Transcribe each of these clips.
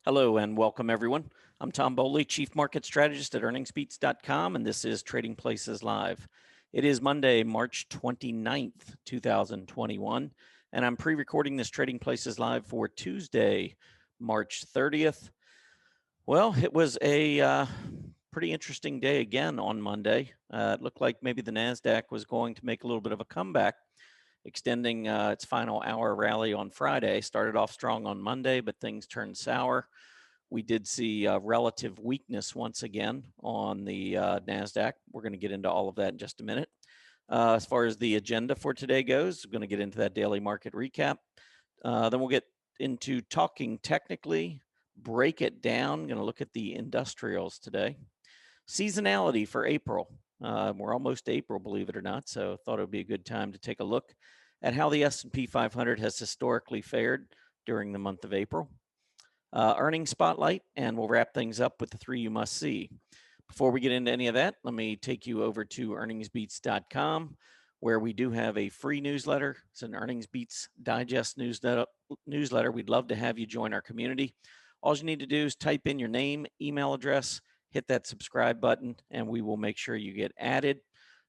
Hello and welcome everyone. I'm Tom Bowley, Chief Market Strategist at earningsbeats.com, and this is Trading Places Live. It is Monday, March 29th, 2021, and I'm pre-recording this Trading Places Live for Tuesday, March 30th. Well, it was a pretty interesting day again on Monday. It looked like maybe the NASDAQ was going to make a little bit of a comeback, extending its final hour rally on Friday. Started off strong on Monday, but things turned sour. We did see relative weakness once again on the NASDAQ. We're going to get into all of that in just a minute. As far as the agenda for today goes, we're going to get into that daily market recap. Then we'll get into talking technically, break it down. Going to look at the industrials today. Seasonality for April. We're almost April, believe it or not, so thought it would be a good time to take a look at how the S&P 500 has historically fared during the month of April. Earnings spotlight, and we'll wrap things up with the three you must see. Before we get into any of that, let me take you over to earningsbeats.com, where we do have a free newsletter. It's an Earnings Beats Digest newsletter. We'd love to have you join our community. All you need to do is type in your name, email address, hit that subscribe button, and we will make sure you get added.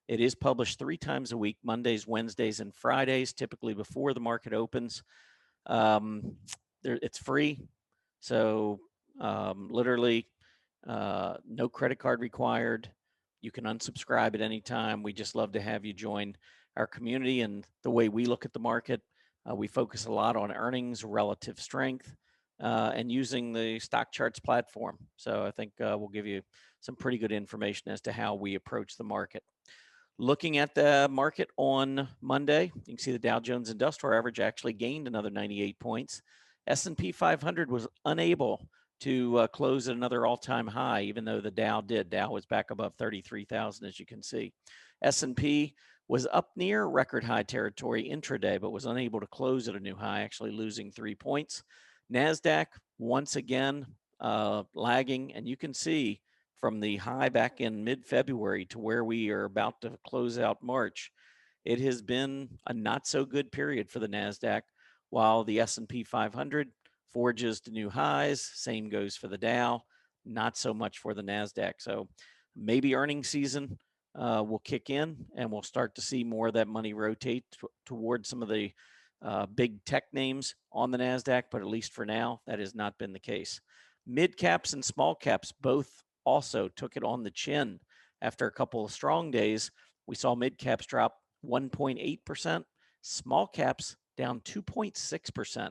It is published 3 times a week, Mondays, Wednesdays, and Fridays, typically before the market opens. It's free. So literally no credit card required. You can unsubscribe at any time. We just love to have you join our community. And the way we look at the market, we focus a lot on earnings, relative strength, and using the StockCharts platform. So I think we'll give you some pretty good information as to how we approach the market. Looking at the market on Monday, you can see the Dow Jones Industrial Average actually gained another 98 points. S&P 500 was unable to close at another all-time high, even though the Dow did. Dow was back above 33,000, as you can see. S&P was up near record high territory intraday, but was unable to close at a new high, actually losing 3 points. NASDAQ, once again, lagging, and you can see from the high back in mid-February to where we are about to close out March, it has been a not-so-good period for the NASDAQ, while the S&P 500 forges to new highs. Same goes for the Dow, not so much for the NASDAQ. So maybe earnings season will kick in, and we'll start to see more of that money rotate towards some of the big tech names on the NASDAQ, but at least for now, that has not been the case. Mid caps and small caps both also took it on the chin. After a couple of strong days, we saw mid caps drop 1.8%, small caps down 2.6%,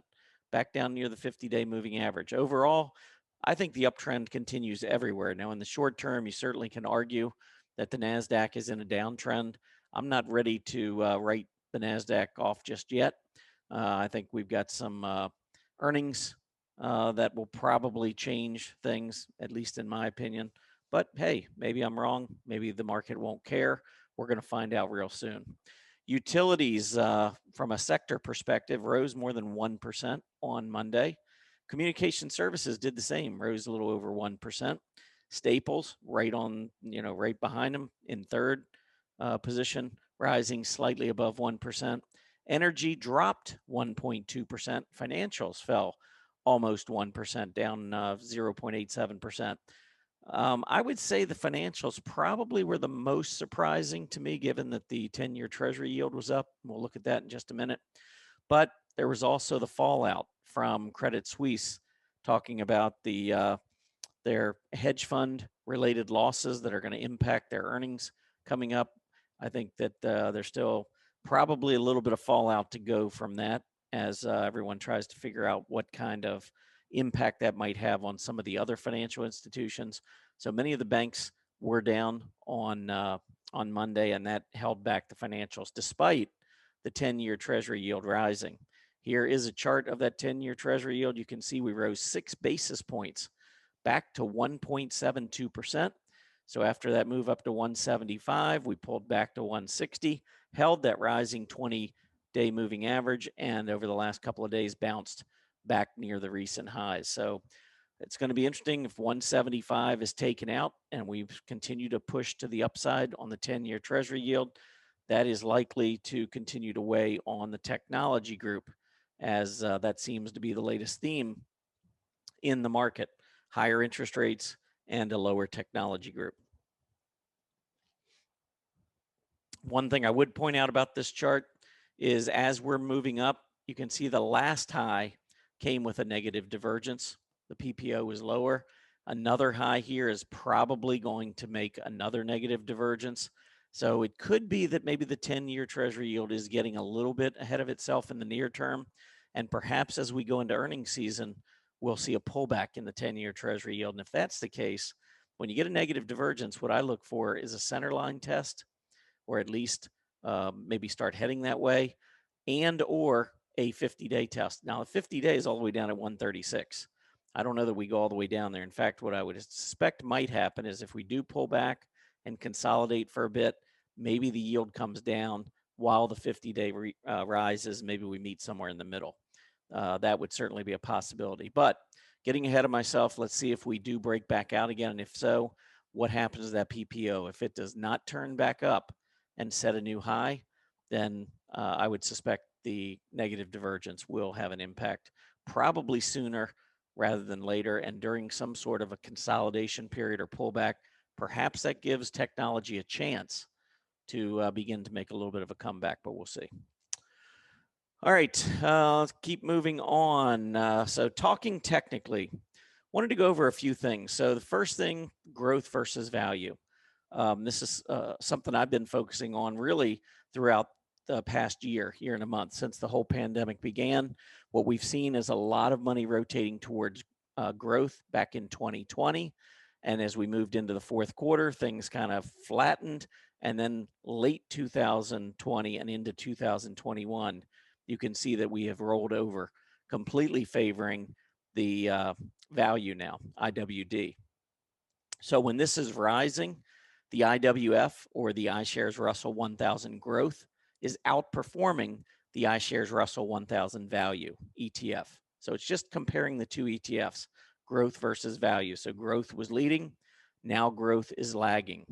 back down near the 50-day moving average. Overall, I think the uptrend continues everywhere. Now, in the short term, you certainly can argue that the NASDAQ is in a downtrend. I'm not ready to write the NASDAQ off just yet. I think we've got some earnings that will probably change things, at least in my opinion. But hey, maybe I'm wrong. Maybe the market won't care. We're going to find out real soon. Utilities, from a sector perspective, rose more than 1% on Monday. Communication services did the same, rose a little over 1%. Staples, right behind them in third position, rising slightly above 1%. Energy dropped 1.2%. Financials fell almost 1%, down 0.87%. I would say the financials probably were the most surprising to me, given that the 10-year Treasury yield was up. We'll look at that in just a minute. But there was also the fallout from Credit Suisse, talking about their hedge fund related losses that are going to impact their earnings coming up. I think that there's still probably a little bit of fallout to go from that, as everyone tries to figure out what kind of impact that might have on some of the other financial institutions. So many of the banks were down on Monday, and that held back the financials despite the 10-year Treasury yield rising. Here is a chart of that 10-year Treasury yield. You can see we rose 6 basis points back to 1.72%. So after that move up to 175, we pulled back to 160, held that rising 20-day moving average, and over the last couple of days bounced back near the recent highs. So it's going to be interesting if 175 is taken out and we continue to push to the upside on the 10-year Treasury yield. That is likely to continue to weigh on the technology group, as that seems to be the latest theme in the market, higher interest rates and a lower technology group. One thing I would point out about this chart is as we're moving up, you can see the last high came with a negative divergence. The PPO was lower. Another high here is probably going to make another negative divergence. So it could be that maybe the 10-year Treasury yield is getting a little bit ahead of itself in the near term. And perhaps as we go into earnings season, we'll see a pullback in the 10-year Treasury yield. And if that's the case, when you get a negative divergence, what I look for is a center line test, or at least maybe start heading that way, and or a 50-day test. Now, a 50-day is all the way down at 136. I don't know that we go all the way down there. In fact, what I would suspect might happen is if we do pull back and consolidate for a bit, maybe the yield comes down while the 50-day rises. Maybe we meet somewhere in the middle. That would certainly be a possibility. But getting ahead of myself, let's see if we do break back out again. And if so, what happens to that PPO? If it does not turn back up and set a new high, then I would suspect the negative divergence will have an impact probably sooner rather than later. And during some sort of a consolidation period or pullback, perhaps that gives technology a chance to begin to make a little bit of a comeback, but we'll see. All right, let's keep moving on. So talking technically, wanted to go over a few things. So the first thing, growth versus value. This is something I've been focusing on really throughout the past year and a month since the whole pandemic began. What we've seen is a lot of money rotating towards growth back in 2020. And as we moved into the fourth quarter, things kind of flattened. And then late 2020 and into 2021, you can see that we have rolled over, completely favoring the value now, IWD. So when this is rising, the IWF, or the iShares Russell 1000 growth, is outperforming the iShares Russell 1000 value ETF. So it's just comparing the two ETFs, growth versus value. So growth was leading, now growth is lagging.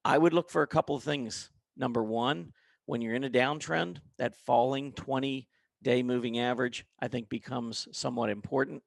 I would look for a couple of things. Number one, when you're in a downtrend, that falling 20-day moving average, I think, becomes somewhat important.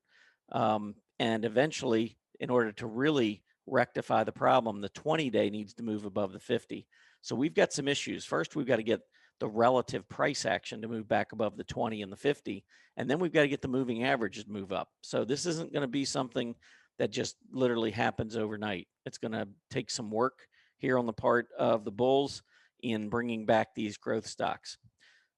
And eventually, in order to really rectify the problem, the 20-day needs to move above the 50. So we've got some issues. First, we've got to get the relative price action to move back above the 20 and the 50. And then we've got to get the moving averages to move up. So this isn't going to be something that just literally happens overnight. It's going to take some work here on the part of the bulls in bringing back these growth stocks.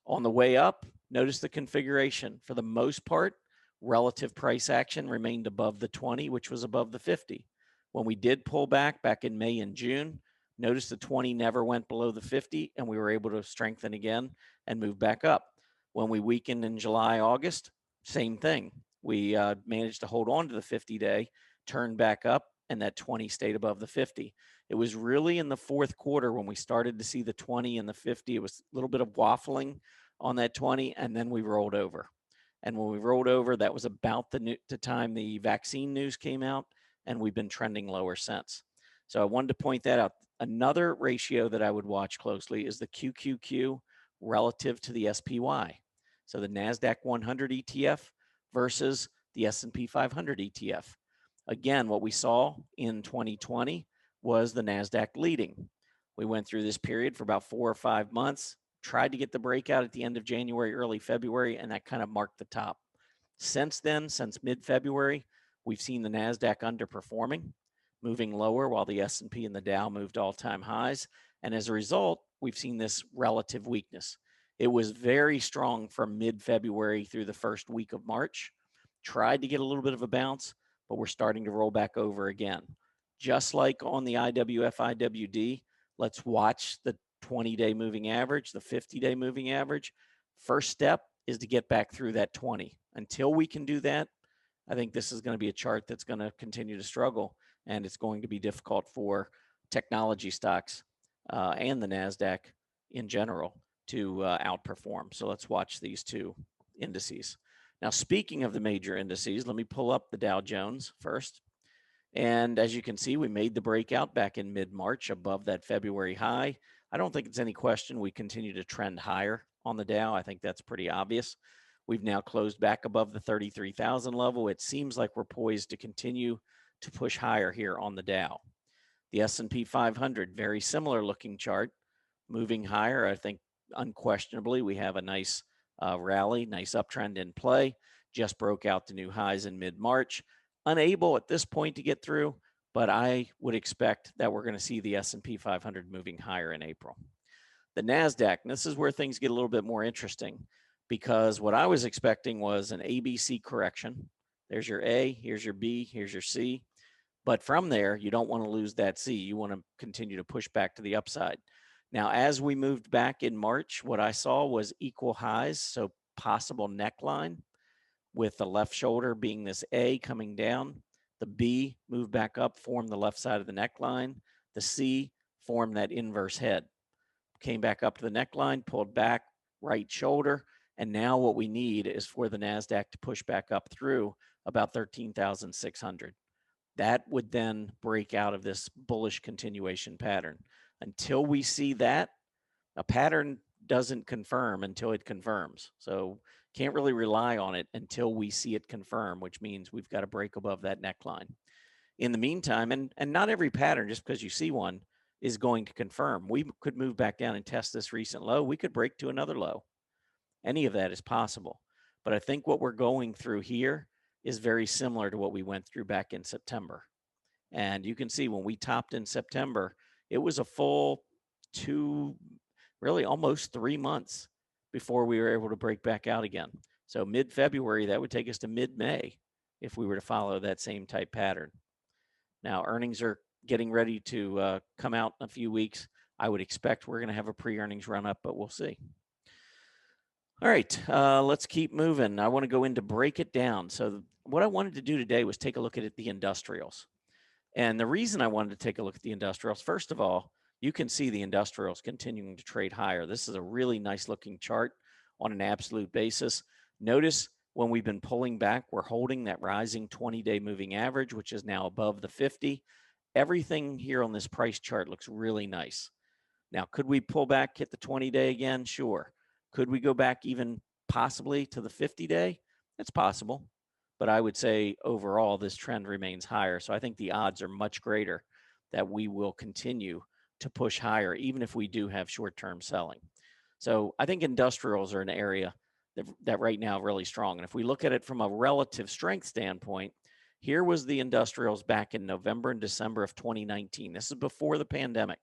On the way up, notice the configuration. For the most part, relative price action remained above the 20, which was above the 50. When we did pull back in May and June, notice the 20 never went below the 50, and we were able to strengthen again and move back up. When we weakened in July, August, same thing. We managed to hold on to the 50-day, turned back up, and that 20 stayed above the 50. It was really in the fourth quarter when we started to see the 20 and the 50. It was a little bit of waffling on that 20, and then we rolled over. And when we rolled over, that was about the time the vaccine news came out, and we've been trending lower since. So I wanted to point that out. Another ratio that I would watch closely is the QQQ relative to the SPY. So the NASDAQ 100 ETF versus the S&P 500 ETF. Again, what we saw in 2020 was the NASDAQ leading. We went through this period for about 4 or 5 months, tried to get the breakout at the end of January, early February, and that kind of marked the top. Since then, since mid-February, we've seen the NASDAQ underperforming, moving lower while the S&P and the Dow moved all-time highs. And as a result, we've seen this relative weakness. It was very strong from mid-February through the first week of March. Tried to get a little bit of a bounce, but we're starting to roll back over again. Just like on the IWF IWD, let's watch the 20-day moving average, the 50-day moving average. First step is to get back through that 20. Until we can do that, I think this is going to be a chart that's going to continue to struggle, and it's going to be difficult for technology stocks and the NASDAQ in general to outperform. So let's watch these two indices. Now, speaking of the major indices, let me pull up the Dow Jones first. And as you can see, we made the breakout back in mid-March above that February high. I don't think it's any question we continue to trend higher on the Dow. I think that's pretty obvious. We've now closed back above the 33,000 level. It seems like we're poised to continue to push higher here on the Dow. The S&P 500, very similar looking chart, moving higher. I think unquestionably we have a nice rally, nice uptrend in play. Just broke out the new highs in mid-March. Unable at this point to get through, but I would expect that we're going to see the S&P 500 moving higher in April. The NASDAQ, and this is where things get a little bit more interesting, because what I was expecting was an ABC correction. There's your A, here's your B, here's your C. But from there, you don't want to lose that C. You want to continue to push back to the upside. Now, as we moved back in March, what I saw was equal highs, so possible neckline, with the left shoulder being this A coming down. The B moved back up, formed the left side of the neckline. The C formed that inverse head. Came back up to the neckline, pulled back, right shoulder. And now what we need is for the NASDAQ to push back up through about 13,600. That would then break out of this bullish continuation pattern. Until we see that, a pattern doesn't confirm until it confirms. So can't really rely on it until we see it confirm, which means we've got to break above that neckline. In the meantime, and not every pattern, just because you see one, is going to confirm. We could move back down and test this recent low. We could break to another low. Any of that is possible. But I think what we're going through here is very similar to what we went through back in September. And you can see when we topped in September, it was a full really almost 3 months before we were able to break back out again. So mid-February, that would take us to mid-May if we were to follow that same type pattern. Now, earnings are getting ready to come out in a few weeks. I would expect we're going to have a pre-earnings run up, but we'll see. All right, let's keep moving. I want to go into break it down. So what I wanted to do today was take a look at the industrials. And the reason I wanted to take a look at the industrials, first of all, you can see the industrials continuing to trade higher. This is a really nice looking chart on an absolute basis. Notice when we've been pulling back, we're holding that rising 20-day moving average, which is now above the 50. Everything here on this price chart looks really nice. Now, could we pull back, hit the 20-day again? Sure. Could we go back even possibly to the 50-day? It's possible. But I would say overall, this trend remains higher. So I think the odds are much greater that we will continue to push higher, even if we do have short-term selling. So I think industrials are an area that right now really strong. And if we look at it from a relative strength standpoint, here was the industrials back in November and December of 2019. This is before the pandemic.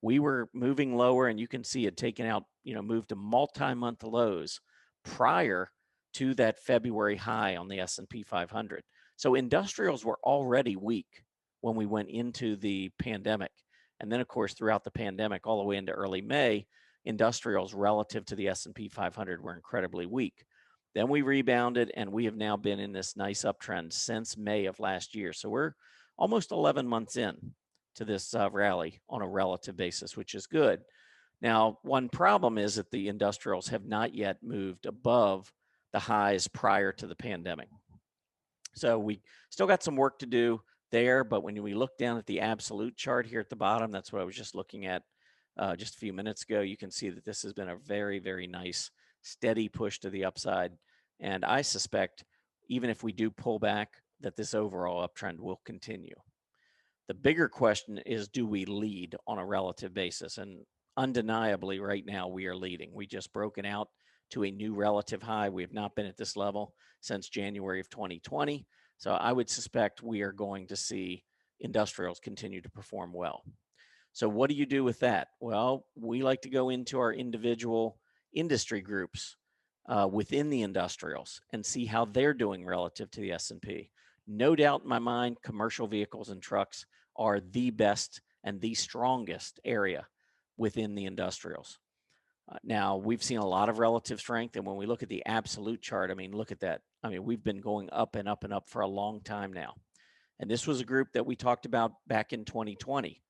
We were moving lower, and you can see it taken out, moved to multi-month lows prior to that February high on the S&P 500. So industrials were already weak when we went into the pandemic. And then, of course, throughout the pandemic, all the way into early May, industrials relative to the S&P 500 were incredibly weak. Then we rebounded, and we have now been in this nice uptrend since May of last year. So we're almost 11 months in to this rally on a relative basis, which is good. Now, one problem is that the industrials have not yet moved above the highs prior to the pandemic. So we still got some work to do there, but when we look down at the absolute chart here at the bottom, that's what I was just looking at just a few minutes ago, you can see that this has been a very, very nice, steady push to the upside. And I suspect even if we do pull back, that this overall uptrend will continue. The bigger question is, do we lead on a relative basis? And undeniably, right now, we are leading. We just broken out to a new relative high. We have not been at this level since January of 2020. So I would suspect we are going to see industrials continue to perform well. So what do you do with that? Well, we like to go into our individual industry groups within the industrials and see how they're doing relative to the S&P. No doubt in my mind, commercial vehicles and trucks are the best and the strongest area within the industrials. Now, we've seen a lot of relative strength, and when we look at the absolute chart, I mean, look at that. I mean, we've been going up and up and up for a long time now. And this was a group that we talked about back in 2020.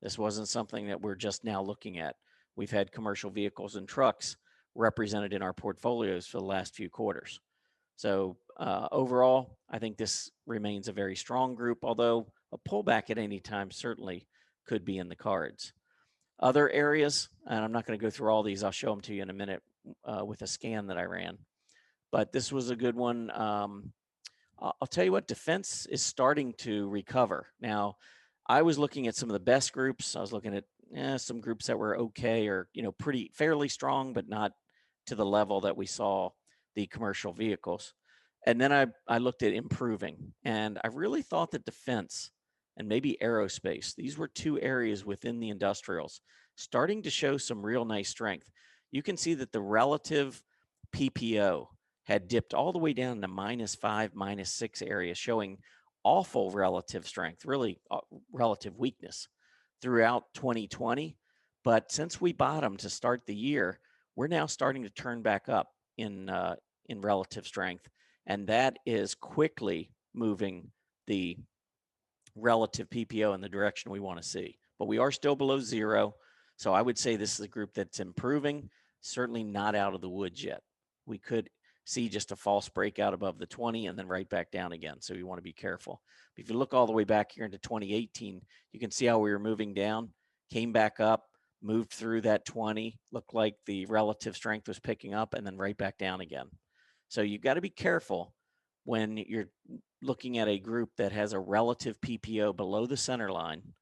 This wasn't something that we're just now looking at. We've had commercial vehicles and trucks represented in our portfolios for the last few quarters. So overall, I think this remains a very strong group, although a pullback at any time certainly could be in the cards. Other areas, and I'm not going to go through all these, I'll show them to you in a minute with a scan that I ran. but this was a good one. I'll tell you what, defense is starting to recover. Now, I was looking at some of the best groups. I was looking at some groups that were okay or, pretty fairly strong, but not to the level that we saw the commercial vehicles. And then I looked at improving, and I really thought that defense and maybe aerospace, these were two areas within the industrials starting to show some real nice strength. You can see that the relative PPO had dipped all the way down to -5, -6 area, showing awful relative strength, really relative weakness throughout 2020. But since we bottomed to start the year, we're now starting to turn back up in relative strength, and that is quickly moving the relative PPO in the direction we want to see. But we are still below zero. So I would say this is a group that's improving, certainly not out of the woods yet. We could see just a false breakout above the 20 and then right back down again. So you want to be careful. But if you look all the way back here into 2018, you can see how we were moving down, came back up, moved through that 20, looked like the relative strength was picking up and then right back down again. So you've got to be careful when you're looking at a group that has a relative PPO below the center line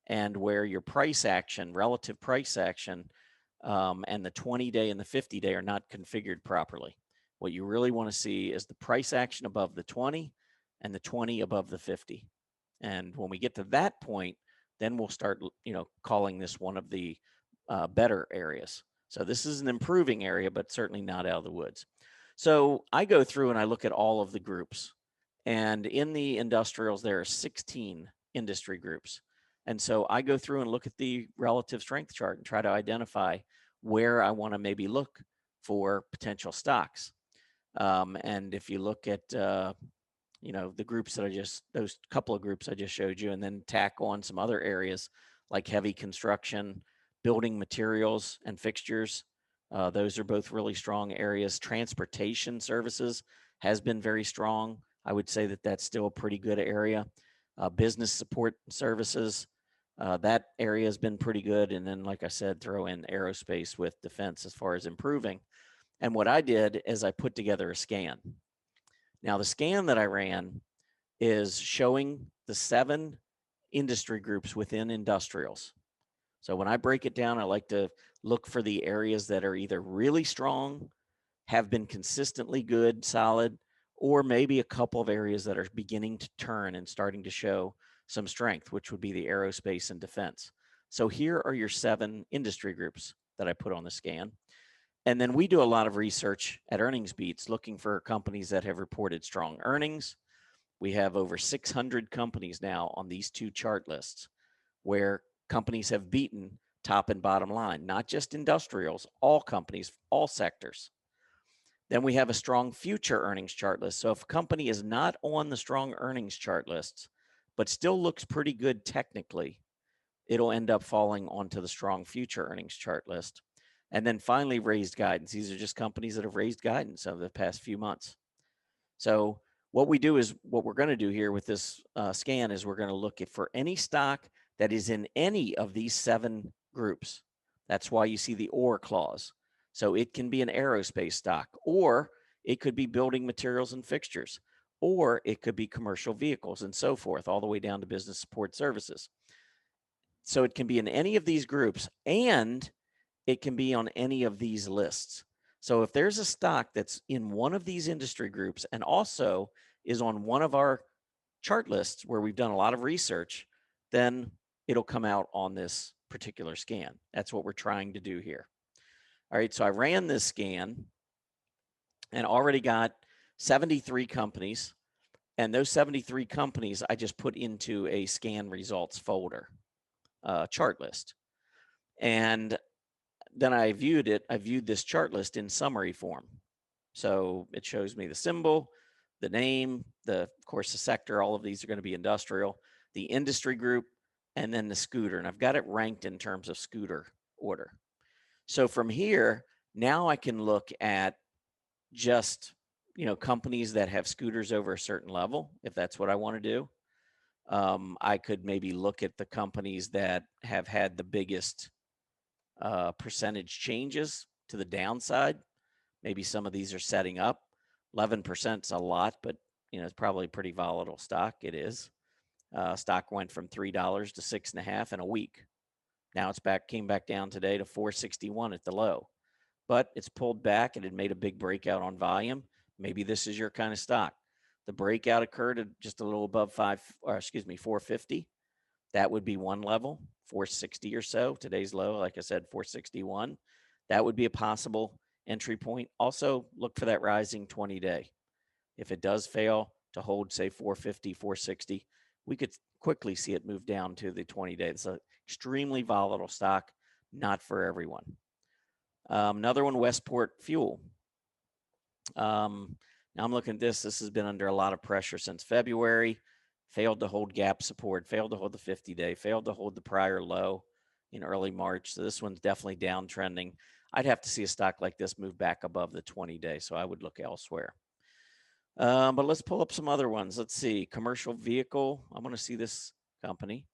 and where your price action, relative price action, and the 20-day and the 50-day are not configured properly. What you really want to see is the price action above the 20 and the 20 above the 50. And when we get to that point, then we'll start, calling this one of the better areas. So this is an improving area, but certainly not out of the woods. So I go through and I look at all of the groups. And in the industrials, there are 16 industry groups. And so I go through and look at the relative strength chart and try to identify where I want to maybe look for potential stocks. And if you look at, the groups that those couple of groups I just showed you, and then tack on some other areas like heavy construction, building materials and fixtures. Those are both really strong areas. Transportation services has been very strong. I would say that that's still a pretty good area. Business support services, that area has been pretty good. And then, like I said, throw in aerospace with defense as far as improving. And what I did is I put together a scan. Now, the scan that I ran is showing the 7 industry groups within industrials. So when I break it down, I like to look for the areas that are either really strong, have been consistently good, solid, or maybe a couple of areas that are beginning to turn and starting to show some strength, which would be the aerospace and defense. So here are your 7 industry groups that I put on the scan. And then we do a lot of research at Earnings Beats looking for companies that have reported strong earnings. We have over 600 companies now on these 2 chart lists where companies have beaten top and bottom line, not just industrials, all companies, all sectors. Then we have a strong future earnings chart list. So if a company is not on the strong earnings chart lists, but still looks pretty good technically, it'll end up falling onto the strong future earnings chart list. And then finally, raised guidance. These are just companies that have raised guidance over the past few months. So what we do is what we're going to do here with this scan is we're going to look at for any stock that is in any of these 7 groups. That's why you see the or clause. So it can be an aerospace stock, or it could be building materials and fixtures, or it could be commercial vehicles and so forth, all the way down to business support services. So it can be in any of these groups, and it can be on any of these lists. So if there's a stock that's in one of these industry groups and also is on one of our chart lists where we've done a lot of research, then it'll come out on this particular scan. That's what we're trying to do here. All right, so I ran this scan and already got 73 companies. And those 73 companies I just put into a scan results folder, chart list. And then I viewed this chart list in summary form. So it shows me the symbol, the name, of course, the sector, all of these are going to be industrial, the industry group, and then the scooter. And I've got it ranked in terms of scooter order. So from here, now I can look at just, companies that have scooters over a certain level, if that's what I want to do. I could maybe look at the companies that have had the biggest percentage changes to the downside. Maybe some of these are setting up. 11% is a lot, but it's probably a pretty volatile stock. It is. Stock went from $3 to 6.5 in a week. Now came back down today to 461 at the low, but it's pulled back and it made a big breakout on volume. Maybe this is your kind of stock. The breakout occurred at just a little above 450. That would be one level, 460 or so. Today's low, like I said, 461. That would be a possible entry point. Also, look for that rising 20-day. If it does fail to hold, say, 450, 460, we could quickly see it move down to the 20-day. It's an extremely volatile stock, not for everyone. Another one, Westport Fuel. Now I'm looking at this. This has been under a lot of pressure since February. Failed to hold gap support, failed to hold the 50-day, failed to hold the prior low in early March. So this one's definitely downtrending. I'd have to see a stock like this move back above the 20-day, so I would look elsewhere. But let's pull up some other ones. Let's see. Commercial vehicle. I want to see this company.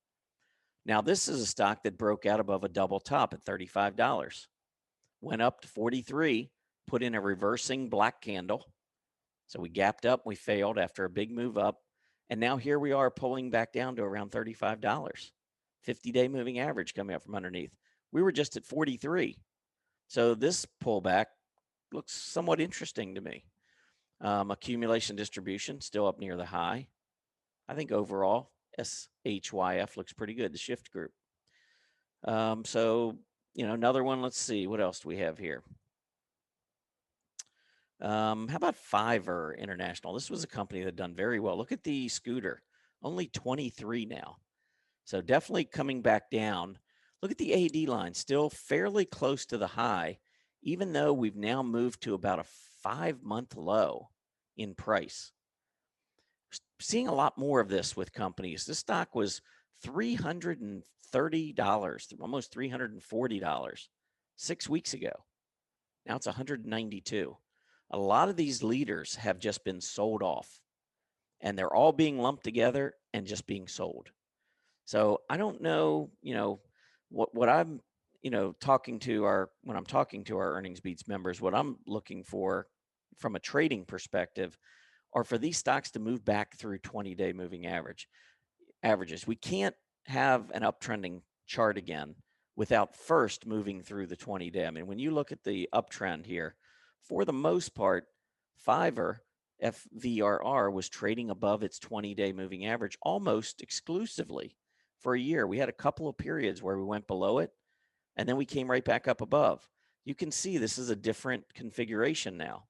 Now, this is a stock that broke out above a double top at $35. Went up to 43, put in a reversing black candle. So we gapped up, we failed after a big move up. And now here we are pulling back down to around $35. 50-day moving average coming up from underneath. We were just at 43. So this pullback looks somewhat interesting to me. Accumulation distribution still up near the high. I think overall SHYF looks pretty good, the shift group. So, another one, let's see, what else do we have here? How about Fiverr International? This was a company that done very well. Look at the scooter, only 23 now. So definitely coming back down. Look at the AD line, still fairly close to the high, even though we've now moved to about a 5-month low in price. Seeing a lot more of this with companies. This stock was $330, almost $340 6 weeks ago. Now it's 192. A lot of these leaders have just been sold off, and they're all being lumped together and just being sold. So I don't know, what I'm, talking to when I'm talking to our earnings beats members, what I'm looking for from a trading perspective are for these stocks to move back through 20-day moving averages. We can't have an uptrending chart again without first moving through the 20-day. I mean, when you look at the uptrend here, for the most part, Fiverr, FVRR, was trading above its 20-day moving average almost exclusively for a year. We had a couple of periods where we went below it, and then we came right back up above. You can see this is a different configuration now.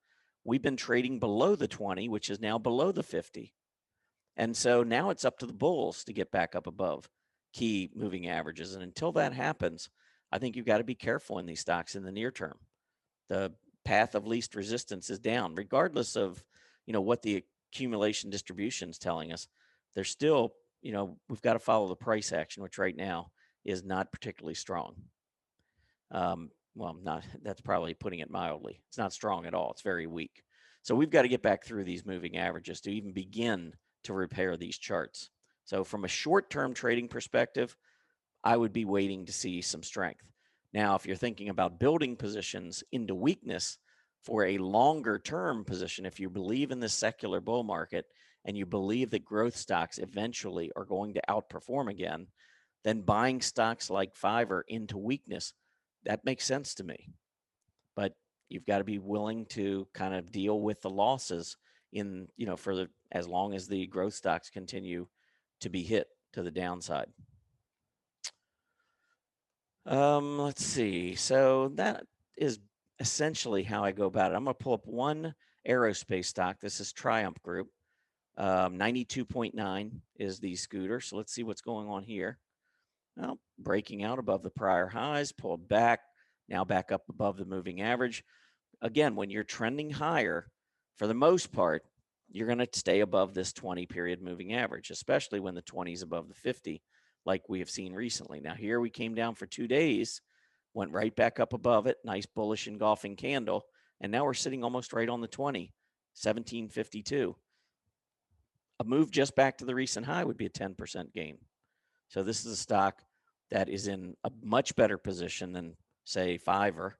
We've been trading below the 20, which is now below the 50. And so now it's up to the bulls to get back up above key moving averages. And until that happens, I think you've got to be careful in these stocks in the near term. The path of least resistance is down, regardless of, what the accumulation distribution is telling us. There's still, we've got to follow the price action, which right now is not particularly strong. That's probably putting it mildly. It's not strong at all. It's very weak. So we've got to get back through these moving averages to even begin to repair these charts. So from a short-term trading perspective, I would be waiting to see some strength. Now, if you're thinking about building positions into weakness for a longer-term position, if you believe in the secular bull market and you believe that growth stocks eventually are going to outperform again, then buying stocks like Fiverr into weakness, that makes sense to me. But you've got to be willing to kind of deal with the losses in, as long as the growth stocks continue to be hit to the downside. Let's see. So that is essentially how I go about it. I'm going to pull up one aerospace stock. This is Triumph Group. 92.9 is the scooter. So let's see what's going on here. Well, breaking out above the prior highs, pulled back, now back up above the moving average. Again, when you're trending higher, for the most part, you're going to stay above this 20-period moving average, especially when the 20 is above the 50, like we have seen recently. Now, here we came down for 2 days, went right back up above it, nice bullish engulfing candle, and now we're sitting almost right on the 20, 1752. A move just back to the recent high would be a 10% gain. So this is a stock that is in a much better position than, say, Fiverr,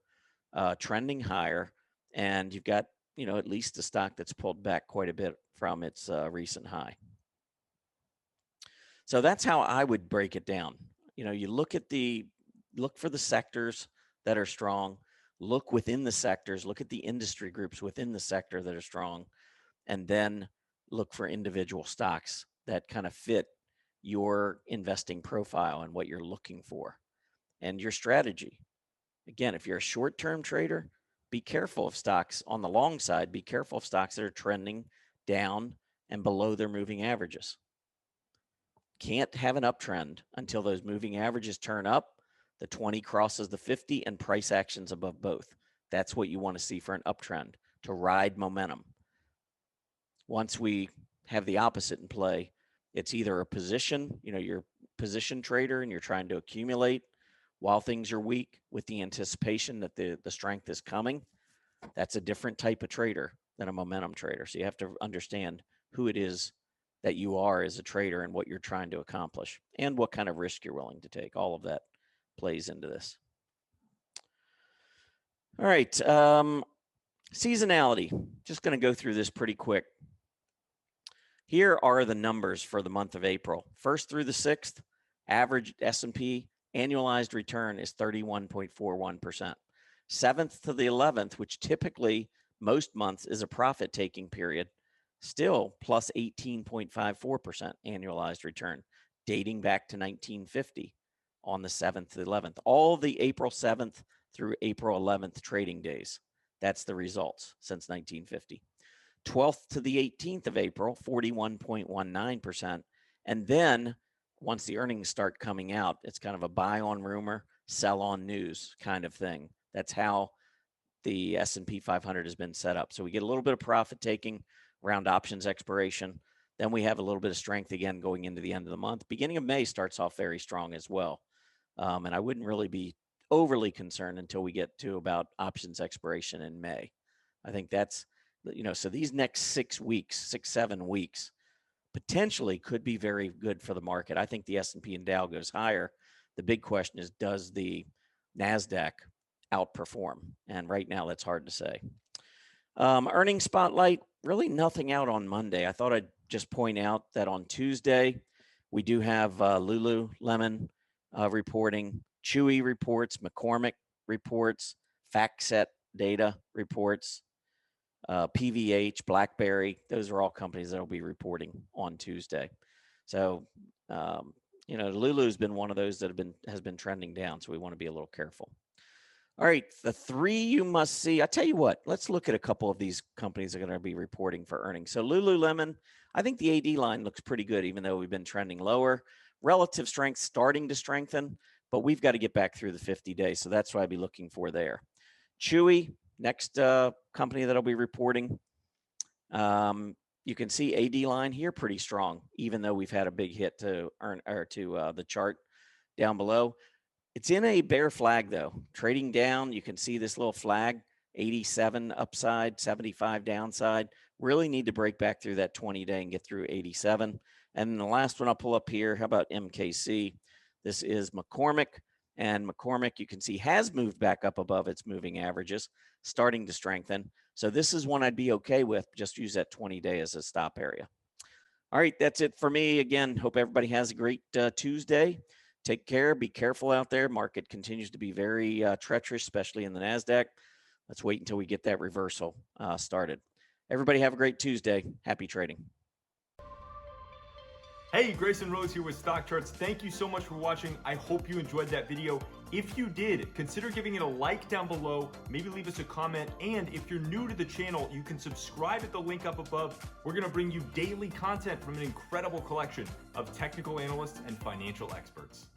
trending higher, and you've got at least a stock that's pulled back quite a bit from its recent high. So that's how I would break it down. You look for the sectors that are strong, look within the sectors, look at the industry groups within the sector that are strong, and then look for individual stocks that kind of fit your investing profile and what you're looking for and your strategy. Again, if you're a short-term trader, be careful of stocks on the long side. Be careful of stocks that are trending down and below their moving averages. Can't have an uptrend until those moving averages turn up, the 20 crosses the 50, and price actions above both. That's what you want to see for an uptrend, to ride momentum. Once we have the opposite in play, it's either a position, you're a position trader and you're trying to accumulate while things are weak with the anticipation that the strength is coming. That's a different type of trader than a momentum trader. So you have to understand who it is that you are as a trader and what you're trying to accomplish and what kind of risk you're willing to take. All of that plays into this. All right. Seasonality. Just going to go through this pretty quick. Here are the numbers for the month of April. 1st through the 6th, average S&P annualized return is 31.41%. 7th to the 11th, which typically most months is a profit-taking period, still plus 18.54% annualized return, dating back to 1950 on the 7th to the 11th. All the April 7th through April 11th trading days. That's the results since 1950. 12th to the 18th of April, 41.19%. And then once the earnings start coming out, it's kind of a buy on rumor, sell on news kind of thing. That's how the S&P 500 has been set up. So we get a little bit of profit taking around options expiration. Then we have a little bit of strength again going into the end of the month. Beginning of May starts off very strong as well. And I wouldn't really be overly concerned until we get to about options expiration in May. I think that's, so these next 6 weeks, 7 weeks, potentially could be very good for the market. I think the S&P and Dow goes higher. The big question is, does the NASDAQ outperform? And right now, that's hard to say. Earnings spotlight, really nothing out on Monday. I thought I'd just point out that on Tuesday, we do have Lululemon reporting, Chewy reports, McCormick reports, FactSet data reports, PVH, BlackBerry. Those are all companies that will be reporting on Tuesday. So, Lulu's been one of those that has been trending down. So we want to be a little careful. All right, the 3 you must see. I tell you what, let's look at a couple of these companies that are going to be reporting for earnings. So Lululemon, I think the AD line looks pretty good, even though we've been trending lower. Relative strength starting to strengthen, but we've got to get back through the 50 days. So that's what I'd be looking for there. Chewy, next company that'll be reporting. You can see AD line here pretty strong, even though we've had a big hit to the chart down below. It's in a bear flag though, trading down. You can see this little flag, 87 upside, 75 downside. Really need to break back through that 20-day and get through 87. And the last one I'll pull up here, how about MKC? This is McCormick. And McCormick, you can see, has moved back up above its moving averages, starting to strengthen. So this is one I'd be okay with. Just use that 20-day as a stop area. All right, that's it for me. Again, hope everybody has a great Tuesday. Take care. Be careful out there. Market continues to be very treacherous, especially in the NASDAQ. Let's wait until we get that reversal started. Everybody have a great Tuesday. Happy trading. Hey, Grayson Rose here with StockCharts. Thank you so much for watching. I hope you enjoyed that video. If you did, consider giving it a like down below, maybe leave us a comment, and if you're new to the channel, you can subscribe at the link up above. We're gonna bring you daily content from an incredible collection of technical analysts and financial experts.